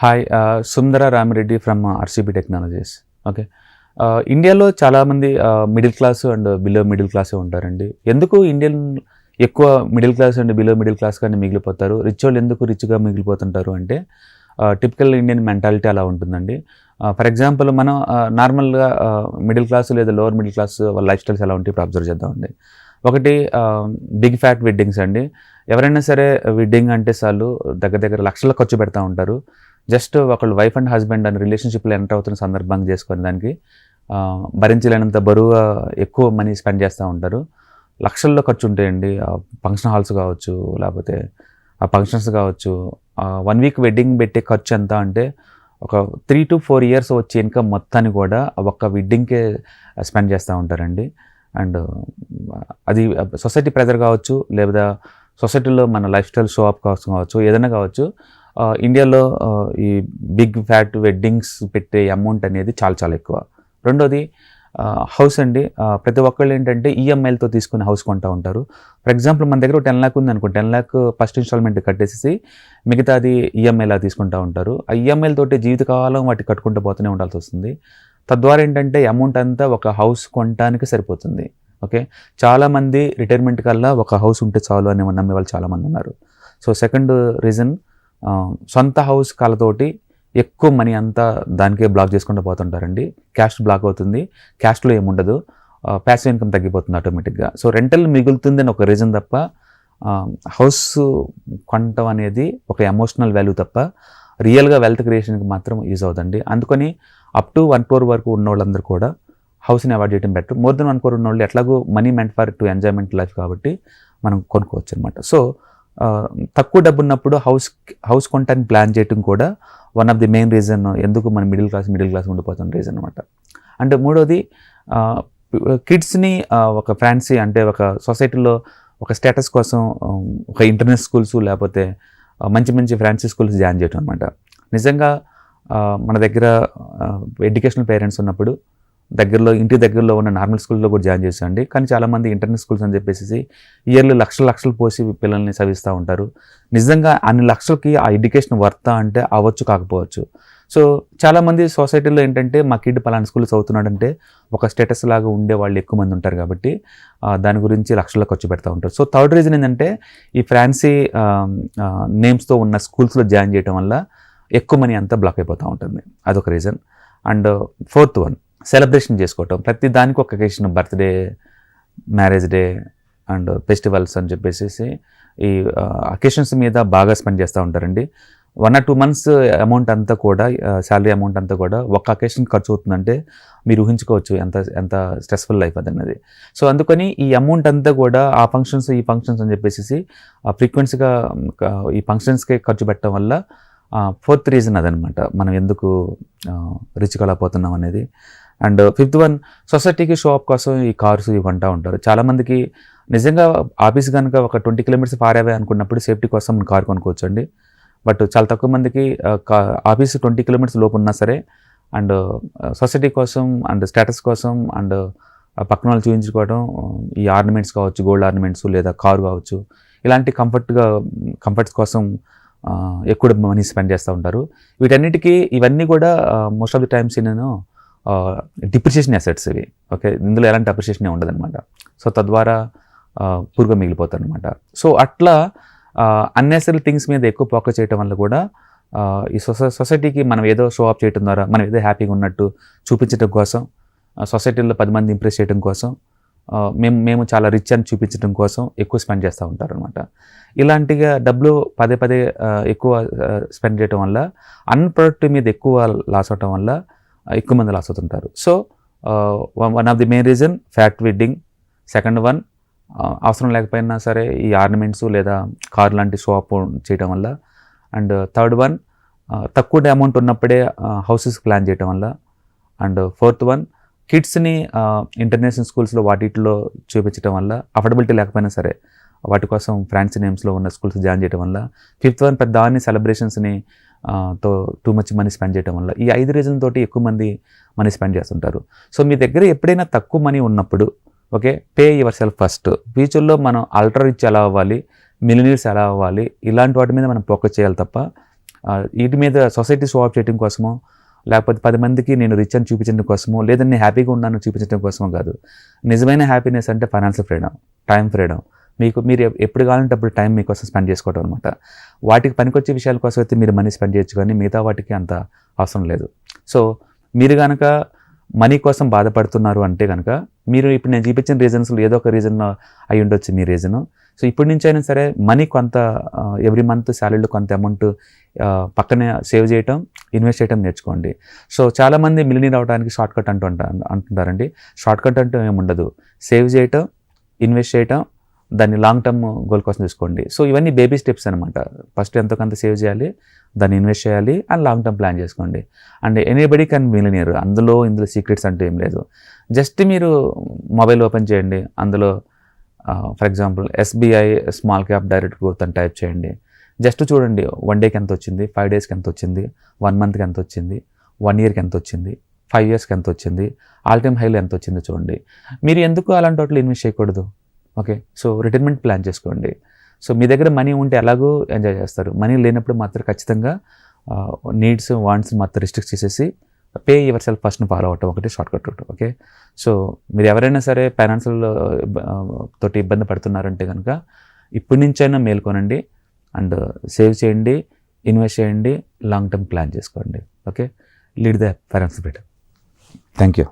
Hi Sundara Rami Reddy from RCB technologies. Okay, ఇండియాలో చాలామంది middle class and below middle క్లాసే ఉంటారండి. ఎందుకు ఇండియన్ ఎక్కువ middle class and below middle class కానీ మిగిలిపోతారు? రిచ్ వాళ్ళు ఎందుకు రిచ్గా మిగిలిపోతుంటారు అంటే టిపికల్ ఇండియన్ మెంటాలిటీ అలా ఉంటుందండి. ఫర్ ఎగ్జాంపుల్ మనం నార్మల్గా మిడిల్ క్లాస్ లేదా లోవర్ మిడిల్ క్లాస్ వాళ్ళ లైఫ్ స్టైల్స్ ఎలా ఉంటాయి ఇప్పుడు అబ్జర్వ్ చేద్దామండి. ఒకటి బిగ్ ఫ్యాట్ వెడ్డింగ్స్ అండి. ఎవరైనా సరే వెడ్డింగ్ అంటే చాలు దగ్గర దగ్గర లక్షల ఖర్చు పెడతా ఉంటారు. జస్ట్ ఒకళ్ళు వైఫ్ అండ్ హస్బెండ్ అని రిలేషన్షిప్లో ఎంటర్ అవుతున్న సందర్భంగా చేసుకొని దానికి భరించలేనంత బరువుగా ఎక్కువ మనీ స్పెండ్ చేస్తూ ఉంటారు. లక్షల్లో ఖర్చు ఉంటాయండి. ఫంక్షన్ హాల్స్ కావచ్చు, లేకపోతే ఆ ఫంక్షన్స్ కావచ్చు. 1 వీక్ వెడ్డింగ్ పెట్టే ఖర్చు ఎంత అంటే ఒక 3 to 4 years వచ్చే ఇన్కమ్ మొత్తాన్ని కూడా ఒక్క వెడ్డింగ్కే స్పెండ్ చేస్తూ ఉంటారండి. అండ్ అది సొసైటీ ప్రెజర్ కావచ్చు, లేదా సొసైటీలో మన లైఫ్ స్టైల్ షో అప్ కోసం కావచ్చు, ఏదైనా కావచ్చు. ఇండియాలో ఈ బిగ్ ఫ్యాట్ వెడ్డింగ్స్ పెట్టే అమౌంట్ అనేది చాలా చాలా ఎక్కువ. రెండోది హౌస్ అండి. ప్రతి ఒక్కళ్ళు ఏంటంటే ఈఎంఐలతో తీసుకుని హౌస్ కొంటూ ఉంటారు. ఫర్ ఎగ్జాంపుల్ మన దగ్గర 10 lakh ఉంది అనుకో, 10 lakh ఫస్ట్ ఇన్స్టాల్మెంట్ కట్టేసి మిగతాది ఈఎంఐలా తీసుకుంటూ ఉంటారు. ఆ ఈఎంఐలతోటి జీవితకాలం వాటి కట్టుకుంటూ పోతూనే ఉండాల్సి వస్తుంది. తద్వారా ఏంటంటే అమౌంట్ అంతా ఒక హౌస్ కొనడానికి సరిపోతుంది. ఓకే, చాలామంది రిటైర్మెంట్ కల్లా ఒక హౌస్ ఉంటే చాలు అని నమ్మే వాళ్ళు చాలామంది ఉన్నారు. సో సెకండ్ రీజన్, సొంత హౌస్ కళతోటి ఎక్కువ మనీ అంతా దానికే బ్లాక్ చేసుకుంటూ పోతుంటారండి. క్యాస్ట్ బ్లాక్ అవుతుంది, క్యాస్ట్లో ఏముండదు, ప్యాసివ్ ఇన్కమ్ తగ్గిపోతుంది ఆటోమేటిక్గా. సో రెంటల్ మిగులుతుంది అని ఒక రీజన్ తప్ప హౌస్ కొనటం అనేది ఒక ఎమోషనల్ వాల్యూ తప్ప రియల్గా వెల్త్ క్రియేషన్కి మాత్రం యూజ్ అవుతుంది. అందుకని అప్ టు 1 crore వరకు ఉన్న వాళ్ళందరూ కూడా హౌస్ని అవాయిడ్ చేయడం బెటర్. మోర్ దెన్ 1 crore ఉన్న వాళ్ళు ఎట్లాగో money meant for to enjoyment life కాబట్టి మనం కొనుక్కోవచ్చు అనమాట. సో తక్కువ డబ్బు ఉన్నప్పుడు హౌస్ కొనటానికి ప్లాన్ చేయడం కూడా one of the main reason ఎందుకు మన మిడిల్ క్లాస్ ఉండిపోతున్న రీజన్ అనమాట. అంటే మూడోది, కిడ్స్ని ఒక ఫ్యాన్సీ అంటే ఒక సొసైటీలో ఒక స్టేటస్ కోసం ఒక ఇంటర్నేషనల్ స్కూల్స్ లేకపోతే మంచి మంచి ఫ్యాన్సీ స్కూల్స్ జాయిన్ చేయడం అనమాట. నిజంగా మన దగ్గర ఎడ్యుకేషనల్ పేరెంట్స్ ఉన్నప్పుడు ఇంటి దగ్గరలో ఉన్న నార్మల్ స్కూల్లో కూడా జాయిన్ చేశాండి. కానీ చాలామంది ఇంటర్నేషనల్ స్కూల్స్ అని చెప్పేసి ఇయర్లీ లక్షలు పోసి పిల్లల్ని చదివిస్తూ ఉంటారు. నిజంగా అన్ని లక్షలకి ఆ ఎడ్యుకేషన్ వర్తా అంటే అవ్వచ్చు, కాకపోవచ్చు. సో చాలామంది సొసైటీలో ఏంటంటే మా కిడ్ పలానా స్కూల్ చదువుతున్నాడంటే ఒక స్టేటస్ లాగా ఉండే వాళ్ళు ఎక్కువ మంది ఉంటారు కాబట్టి దాని గురించి లక్షల్లో ఖర్చు పెడతా ఉంటారు. సో థర్డ్ రీజన్ ఏంటంటే ఈ ఫ్యాన్సీ నేమ్స్తో ఉన్న స్కూల్స్లో జాయిన్ చేయడం వల్ల ఎక్కువ మనీ అంతా బ్లాక్ అయిపోతూ ఉంటుంది. అదొక reason. And fourth one, celebration చేసుకోవటం. ప్రతి దానికి ఒక occasion, birthday, marriage day and festivals అని చెప్పేసి ఈ అకేషన్స్ మీద బాగా స్పెండ్ చేస్తూ ఉంటారండి. 1 or 2 months అమౌంట్ అంతా కూడా, శాలరీ అమౌంట్ అంతా కూడా ఒక అకేషన్ ఖర్చు అవుతుందంటే మీరు ఊహించుకోవచ్చు ఎంత స్ట్రెస్ఫుల్ లైఫ్ అదన్నది. సో అందుకని ఈ అమౌంట్ అంతా కూడా ఆ ఫంక్షన్స్ ఈ ఫంక్షన్స్ అని చెప్పేసి ఫ్రీక్వెన్సీగా ఈ ఫంక్షన్స్కే ఖర్చు పెట్టడం వల్ల ఫోర్త్ రీజన్ అదనమాట, మనం ఎందుకు రిచ్ కలపోతున్నాం అనేది. అండ్ ఫిఫ్త్ వన్, సొసైటీకి షో అప్ కోసం ఈ కార్స్ ఇవి కొంటూ ఉంటారు. చాలామందికి నిజంగా ఆఫీస్ కనుక ఒక 20 kilometers ఫార్ అవే అనుకున్నప్పుడు సేఫ్టీ కోసం మనం కార్ కొనుక్కోవచ్చు అండి. బట్ చాలా తక్కువ మందికి ఆఫీస్ 20 kilometers లోపు ఉన్నా సరే అండ్ సొసైటీ కోసం అండ్ స్టేటస్ కోసం అండ్ పక్కన వాళ్ళు చూపించుకోవడం, ఈ ఆర్నమెంట్స్ కావచ్చు, గోల్డ్ ఆర్నమెంట్స్ లేదా కారు కావచ్చు, ఇలాంటి కంఫర్ట్స్ కోసం ఎక్కువ మనీ స్పెండ్ చేస్తూ ఉంటారు. వీటన్నిటికీ ఇవన్నీ కూడా మోస్ట్ ఆఫ్ ది టైమ్స్ నేను డిప్రిషియేషన్ అసెట్స్ ఇవి. ఓకే, ఇందులో ఎలాంటి అప్రిషియేషన్ ఉండదన్నమాట. సో తద్వారా పూర్గా మిగిలిపోతారు అనమాట. సో అట్లా అన్నెసరీ థింగ్స్ మీద ఎక్కువ ఫోకస్ చేయడం వల్ల కూడా ఈ సొసైటీకి మనం ఏదో షో ఆఫ్ చేయడం ద్వారా, మనం ఏదో హ్యాపీగా ఉన్నట్టు చూపించడం కోసం, సొసైటీలో 10 మంది ఇంప్రెస్ చేయడం కోసం, మేము చాలా రిచ్ అని చూపించడం కోసం ఎక్కువ స్పెండ్ చేస్తూ ఉంటారు అనమాట. ఇలాంటిగా డబ్బులు పదే ఎక్కువ స్పెండ్ చేయడం వల్ల అన్ప్రొడక్టివ్ మీద ఎక్కువ లాస్ అవటం వల్ల ఎక్కువ మంది లాస్ అవుతుంటారు. So one of the main reason fat wedding. Second one, అవసరం లేకపోయినా సరే ఈ ఆర్నమెంట్స్ లేదా కార్ లాంటి షో అప్ చేయడం వల్ల. అండ్ థర్డ్ వన్, తక్కువ అమౌంట్ ఉన్నప్పుడే హౌసెస్ ప్లాన్ చేయడం వల్ల. అండ్ ఫోర్త్ వన్, కిడ్స్ని ఇంటర్నేషనల్ స్కూల్స్లో వాటిలో చూపించడం వల్ల, అఫోర్డబిలిటీ లేకపోయినా సరే వాటి కోసం ఫ్యాన్సీ నేమ్స్లో ఉన్న స్కూల్స్ జాయిన్ చేయడం వల్ల. ఫిఫ్త్ వన్, పెద్ద సెలబ్రేషన్స్ని టూ మచ్ మనీ స్పెండ్ చేయడం వల్ల. ఈ 5 రీజన్ తోటి ఎక్కువ మంది మనీ స్పెండ్ చేస్తుంటారు. సో మీ దగ్గర ఎప్పుడైనా తక్కువ మనీ ఉన్నప్పుడు, okay, pay your self first. ఫ్యూచర్లో మనం అల్ట్రా రిచ్ ఎలా అవ్వాలి, మిలియనీర్స్ ఎలా అవ్వాలి, ఇలాంటి వాటి మీద మనం ఫోకస్ చేయాలి తప్ప వీటి మీద సొసైటీ షో ఆఫ్ చేయడం కోసమో, లేకపోతే 10 మందికి నేను రిచ్ అని చూపించడం కోసమో, లేదంటే నేను హ్యాపీగా ఉన్నాను చూపించడం కోసమో కాదు. నిజమైన హ్యాపీనెస్ అంటే ఫైనాన్షియల్ ఫ్రీడమ్, టైం ఫ్రీడమ్. మీరు ఎప్పుడు కావాలంటే అప్పుడు టైం మీకోసం స్పెండ్ చేసుకోవడం అనమాట. వాటికి పనికొచ్చే విషయాల కోసం అయితే మీరు మనీ స్పెండ్ చేయొచ్చు, కానీ మిగతా వాటికి అంత అవసరం లేదు. సో మీరు కనుక మనీ కోసం బాధపడుతున్నారు అంటే కనుక, మీరు ఇప్పుడు నేను చూపించిన రీజన్స్లో ఏదో ఒక రీజన్ అయి ఉండొచ్చు మీ రీజను. సో ఇప్పటి నుంచి అయినా సరే మనీ కొంత ఎవ్రీ మంత్ శాలరీలో కొంత అమౌంట్ పక్కనే సేవ్ చేయటం, ఇన్వెస్ట్ చేయటం నేర్చుకోండి. సో చాలామంది మిలియనీర్ అవడానికి షార్ట్ కట్ అంటుంటారండి. షార్ట్ కట్ అంటూ ఏముండదు. సేవ్ చేయటం, ఇన్వెస్ట్ చేయటం, దాన్ని లాంగ్ టర్మ్ గోల్ కోసం తీసుకోండి. సో ఇవన్నీ బేబీ స్టెప్స్ అనమాట. ఫస్ట్ ఎంతో కొంత సేవ్ చేయాలి, దాన్ని ఇన్వెస్ట్ చేయాలి, అండ్ లాంగ్ టర్మ్ ప్లాన్ చేసుకోండి. And anybody can millionaire. ఇందులో సీక్రెట్స్ అంటూ ఏం లేదు. జస్ట్ మీరు మొబైల్ ఓపెన్ చేయండి, అందులో for example SBI small cap direct growth అని టైప్ చేయండి. జస్ట్ చూడండి 1 డేకి ఎంత వచ్చింది, 5 డేస్కి ఎంత వచ్చింది, 1 మంత్కి ఎంత వచ్చింది, 1 ఇయర్కి ఎంత వచ్చింది, 5 ఇయర్స్కి ఎంత వచ్చింది, ఆల్ టైమ్ హైలో ఎంత వచ్చిందో చూడండి. మీరు ఎందుకు అలాంటి వాటిలో ఇన్వెస్ట్ చేయకూడదు? ఓకే, సో రిటైర్మెంట్ ప్లాన్ చేసుకోండి. సో మీ దగ్గర మనీ ఉంటే ఎలాగో ఎంజాయ్ చేస్తారు. మనీ లేనప్పుడు మాత్రం ఖచ్చితంగా నీడ్స్, వాంట్స్ మాత్రం రిస్ట్రిక్ట్ చేసేసి పే యువర్ సెల్ఫ్ ఫస్ట్ని ఫాలో అవటం ఒకటి short cut route. Okay, so మీరు ఎవరైనా సరే ఫైనాన్షియల్ తోటి ఇబ్బంది పడుతున్నారంటే కనుక ఇప్పటి నుంచైనా మేల్కొనండి, అండ్ సేవ్ చేయండి, ఇన్వెస్ట్ చేయండి, లాంగ్ టర్మ్ ప్లాన్ చేసుకోండి. Okay, lead the financial freedom. Thank you.